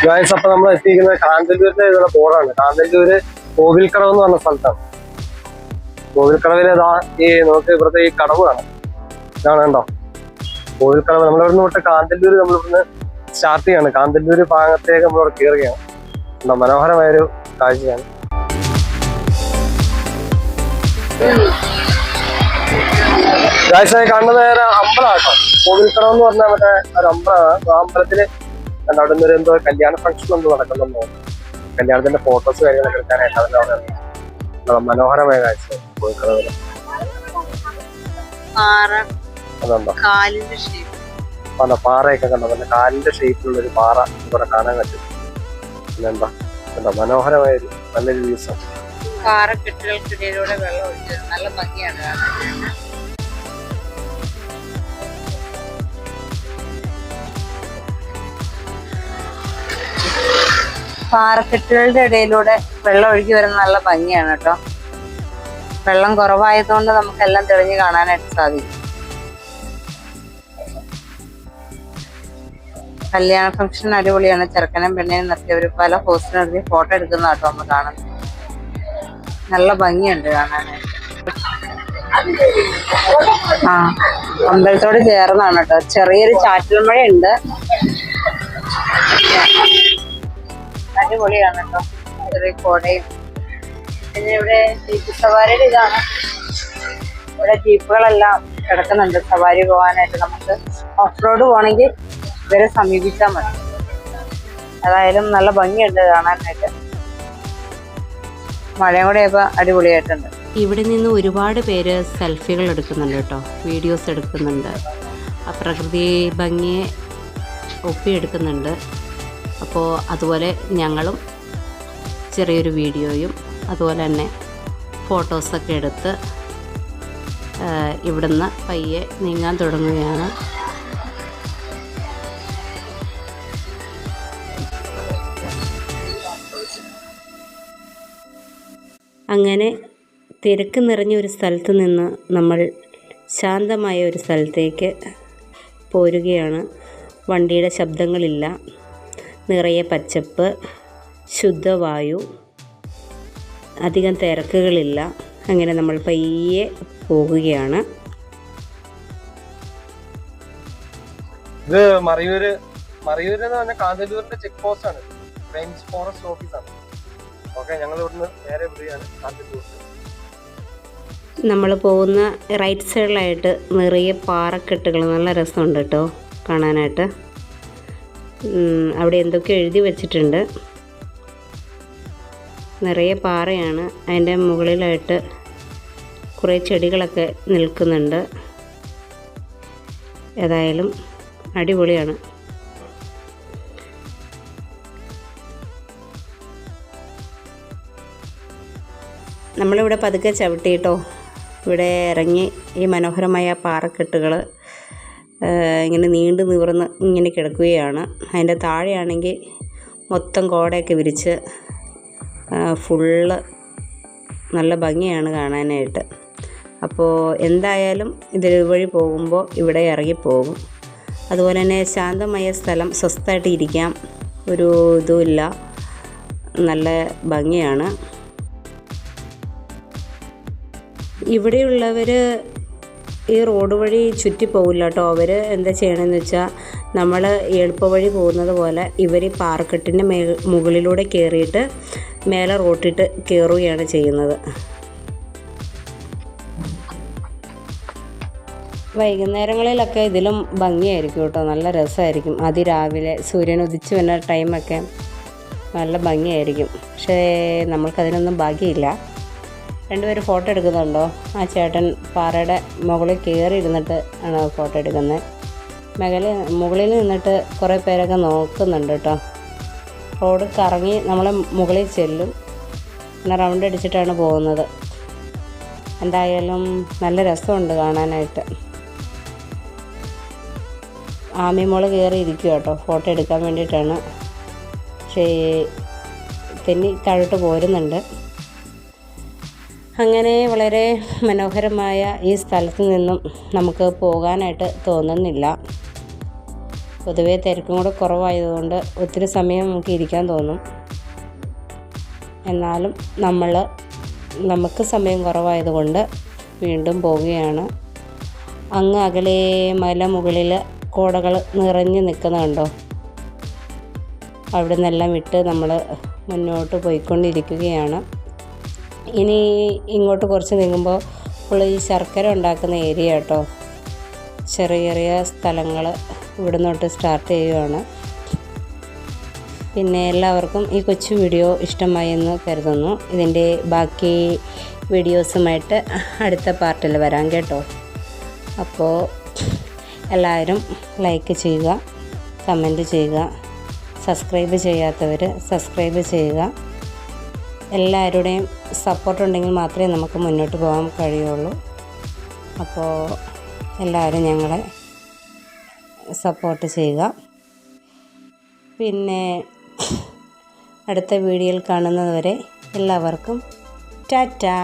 Guys, അപ്പൊ നമ്മൾ എത്തിയിരിക്കുന്നത് കാന്തല്ലൂരിന്റെ ഇതുള്ള ബോർഡാണ്. കാന്തല്ലൂര് കോവിൽക്കടവ് എന്ന് പറഞ്ഞ സ്ഥലത്താണ്. കോവിൽക്കടവിൽ നമുക്ക് ഇവിടുത്തെ ഈ കടവ് കാണാം. ഇതാണ് കണ്ടോ കോവിൽക്കടവ്. നമ്മളിവിടുന്ന് തൊട്ട് കാന്തല്ലൂര് നമ്മളിവിടുന്ന് സ്റ്റാർട്ട് ചെയ്യാണ്. കാന്തല്ലൂര് ഭാഗത്തേക്ക് നമ്മളിവിടെ കയറുകയാണ്. എന്താ മനോഹരമായൊരു കാഴ്ചയാണ്. ഗായ്സ്, കാണുന്നത് നേരെ അമ്പലമാട്ടോ. കോവിൽക്കടവ് എന്ന് പറഞ്ഞാൽ മറ്റേ ഒരു അമ്പലമാണ്. ആ അമ്പലത്തില് അവിടെ നിന്ന് എന്തോ കല്യാണ ഫംഗ്ഷൻ ഒന്നും നടക്കുന്നുണ്ടോ, കല്യാണത്തിന്റെ ഫോട്ടോസ് കാര്യങ്ങളൊക്കെ എടുക്കാനായിട്ട് അതിന്റെ മനോഹരമായ കാഴ്ച കോഴിക്കടവില്. പാറയൊക്കെ കണ്ടോ, നല്ല കാലിന്റെ ഷേപ്പിലുള്ള ഒരു പാറ ഇവിടെ കാണാൻ പറ്റും. പിന്നെന്താ എന്താ മനോഹരമായൊരു നല്ലൊരു ദിവസം. പാറക്കെട്ടുകൾക്കിടയിലൂടെ വെള്ളം ഒഴിച്ചത് നല്ല ഭംഗിയാണ്. പാറക്കെട്ടുകളുടെ ഇടയിലൂടെ വെള്ളം ഒഴുകി വരുന്ന നല്ല ഭംഗിയാണ് കേട്ടോ. വെള്ളം കുറവായതുകൊണ്ട് നമുക്കെല്ലാം തെളിഞ്ഞ് കാണാനായിട്ട് സാധിക്കും. കല്യാണ ഫംഗ്ഷൻ അടിപൊളിയാണ്. ചെറുക്കനും പെണ്ണിനും നിർത്തിയവർ പല പോസ്റ്റിനും നിർത്തി ഫോട്ടോ എടുക്കുന്ന കേട്ടോ നമ്മൾ കാണുന്നത്. നല്ല ഭംഗിയുണ്ട് കാണാനായിട്ട്. അമ്പലത്തോട് ചേർന്നാണ് കേട്ടോ. ചെറിയൊരു ചാറ്റൽ മഴയുണ്ട്. അടിപൊളിയാണ് കേട്ടോ. ചെറിയ കോടയും. പിന്നെ ഇവിടെ ജീപ്പ് സവാരിയുടെ ഇതാണ്. ഇവിടെ ജീപ്പുകളെല്ലാം കിടക്കുന്നുണ്ട് സവാരി പോകാനായിട്ട്. നമുക്ക് ഓഫ് റോഡ് പോകണമെങ്കിൽ ഇവരെ സമീപിച്ചാൽ മതി. ഏതായാലും നല്ല ഭംഗിയുണ്ട് കാണാനായിട്ട്. മഴയും കൂടെ ആയപ്പോൾ അടിപൊളിയായിട്ടുണ്ട്. ഇവിടെ നിന്ന് ഒരുപാട് പേര് സെൽഫികൾ എടുക്കുന്നുണ്ട് കേട്ടോ, വീഡിയോസ് എടുക്കുന്നുണ്ട്, ആ പ്രകൃതി ഭംഗിയെ ഒപ്പിയെടുക്കുന്നുണ്ട്. അപ്പോൾ അതുപോലെ ഞങ്ങളും ചെറിയൊരു വീഡിയോയും അതുപോലെ തന്നെ ഫോട്ടോസൊക്കെ എടുത്ത് ഇവിടുന്ന് പയ്യെ നീങ്ങാൻ തുടങ്ങുകയാണ്. അങ്ങനെ തിരക്ക് നിറഞ്ഞ ഒരു സ്ഥലത്ത് നിന്ന് നമ്മൾ ശാന്തമായ ഒരു സ്ഥലത്തേക്ക് പോരുകയാണ്. വണ്ടിയുടെ ശബ്ദങ്ങളില്ല, നിറയെ പച്ചപ്പ്, ശുദ്ധവായു, അധികം തിരക്കുകളില്ല. അങ്ങനെ നമ്മൾ പയ്യെ പോകുകയാണ്. ഇത് മറയൂര് എന്ന് പറഞ്ഞാൽ കാന്തല്ലൂരിന്റെ ചെക്ക് പോസ്റ്റ് ആണ്. റേഞ്ച് ഫോറസ്റ്റ് ഓഫീസാണ്. ഓക്കെ, ഞങ്ങൾ ഇവിടുന്ന് നേരെ വിടുകയാണ് കാന്തല്ലൂരിൽ. നമ്മൾ പോകുന്ന റൈറ്റ് സൈഡിലായിട്ട് നിറയെ പാറക്കെട്ടുകൾ, നല്ല രസമുണ്ട് കേട്ടോ കാണാനായിട്ട്. അവിടെ എന്തൊക്കെ എഴുതി വച്ചിട്ടുണ്ട്. നിറയെ പാറയാണ്. അതിൻ്റെ മുകളിലായിട്ട് കുറേ ചെടികളൊക്കെ നിൽക്കുന്നുണ്ട്. ഏതായാലും അടിപൊളിയാണ്. നമ്മളിവിടെ പതുക്കെ ചവിട്ടിയിട്ടോ ഇവിടെ ഇറങ്ങി ഈ മനോഹരമായ പാറക്കെട്ടുകൾ ഇങ്ങനെ നീണ്ടു നിവർന്ന് ഇങ്ങനെ കിടക്കുകയാണ്. അതിൻ്റെ താഴെയാണെങ്കിൽ മൊത്തം കോടയൊക്കെ വിരിച്ച് ഫുള്ള് നല്ല ഭംഗിയാണ് കാണാനായിട്ട്. അപ്പോൾ എന്തായാലും ഇതുവഴി പോകുമ്പോൾ ഇവിടെ ഇറങ്ങിപ്പോകും. അതുപോലെ തന്നെ ശാന്തമായ സ്ഥലം, സ്വസ്ഥമായിട്ട് ഇരിക്കാം, ഒരു ഇതുമില്ല, നല്ല ഭംഗിയാണ്. ഇവിടെയുള്ളവർ ഈ റോഡ് വഴി ചുറ്റി പോകില്ല കേട്ടോ. അവർ എന്താ ചെയ്യണമെന്ന് വെച്ചാൽ നമ്മൾ എളുപ്പവഴി പോകുന്നത് പോലെ ഇവർ പാറക്കെട്ടിൻ്റെ മുകളിലൂടെ കയറിയിട്ട് മേലെ റോട്ടിട്ട് കയറുകയാണ് ചെയ്യുന്നത്. വൈകുന്നേരങ്ങളിലൊക്കെ ഇതിലും ഭംഗിയായിരിക്കും കേട്ടോ, നല്ല രസമായിരിക്കും. അതിരാവിലെ സൂര്യൻ ഉദിച്ചു വരുന്ന ടൈമൊക്കെ നല്ല ഭംഗിയായിരിക്കും. പക്ഷേ നമ്മൾക്കതിനൊന്നും ഭാഗ്യമില്ല. രണ്ടുപേരും ഫോട്ടോ എടുക്കുന്നുണ്ടോ? ആ ചേട്ടൻ പാറയുടെ മുകളിൽ കയറി ഇരുന്നിട്ട് ആണ് ഫോട്ടോ എടുക്കുന്നത്. മുകളിൽ നിന്നിട്ട് കുറേ പേരൊക്കെ നോക്കുന്നുണ്ട് കേട്ടോ. റോഡ് കറങ്ങി നമ്മൾ മുകളിൽ ചെല്ലും, പിന്നെ റൗണ്ട് അടിച്ചിട്ടാണ് പോകുന്നത്. എന്തായാലും നല്ല രസമുണ്ട് കാണാനായിട്ട്. ആമിമോള് കയറി ഇരിക്കുക കേട്ടോ, ഫോട്ടോ എടുക്കാൻ വേണ്ടിയിട്ടാണ്. പക്ഷേ തെന്നി താഴോട്ട് പോരുന്നുണ്ട്. അങ്ങനെ വളരെ മനോഹരമായ ഈ സ്ഥലത്ത് നിന്നും നമുക്ക് പോകാനായിട്ട് തോന്നുന്നില്ല. പൊതുവേ തിരക്കും കൂടെ കുറവായതുകൊണ്ട് ഒത്തിരി സമയം നമുക്ക് ഇരിക്കാൻ തോന്നും. എന്നാലും നമുക്ക് സമയം കുറവായതുകൊണ്ട് വീണ്ടും പോവുകയാണ്. അങ്ങ് അകലെ മലമുകളിൽ കോടകൾ നിറഞ്ഞു നിൽക്കുന്ന കണ്ടോ. അവിടെ നിന്നെല്ലാം വിട്ട് നമ്മൾ മുന്നോട്ട് പോയിക്കൊണ്ടിരിക്കുകയാണ്. ഇനി ഇങ്ങോട്ട് കുറച്ച് നീങ്ങുമ്പോൾ ഇപ്പോൾ ഈ ശർക്കര ഉണ്ടാക്കുന്ന ഏരിയ കേട്ടോ. ചെറിയ ചെറിയ സ്ഥലങ്ങൾ ഇവിടെ നിന്നോട്ട് സ്റ്റാർട്ട് ചെയ്യുകയാണ്. പിന്നെ എല്ലാവർക്കും ഈ കൊച്ചു വീഡിയോ ഇഷ്ടമായി എന്ന് കരുതുന്നു. ഇതിൻ്റെ ബാക്കി വീഡിയോസുമായിട്ട് അടുത്ത പാർട്ടിൽ വരാം കേട്ടോ. അപ്പോൾ എല്ലാവരും ലൈക്ക് ചെയ്യുക, കമൻറ്റ് ചെയ്യുക, സബ്സ്ക്രൈബ് ചെയ്യാത്തവർ സബ്സ്ക്രൈബ് ചെയ്യുക. എല്ലാവരുടെയും സപ്പോർട്ട് ഉണ്ടെങ്കിൽ മാത്രമേ നമുക്ക് മുന്നോട്ട് പോകാൻ കഴിയുള്ളൂ. അപ്പോൾ എല്ലാവരും ഞങ്ങളെ സപ്പോർട്ട് ചെയ്യുക. പിന്നെ അടുത്ത വീഡിയോയിൽ കാണുന്നതുവരെ എല്ലാവർക്കും ടാറ്റാ.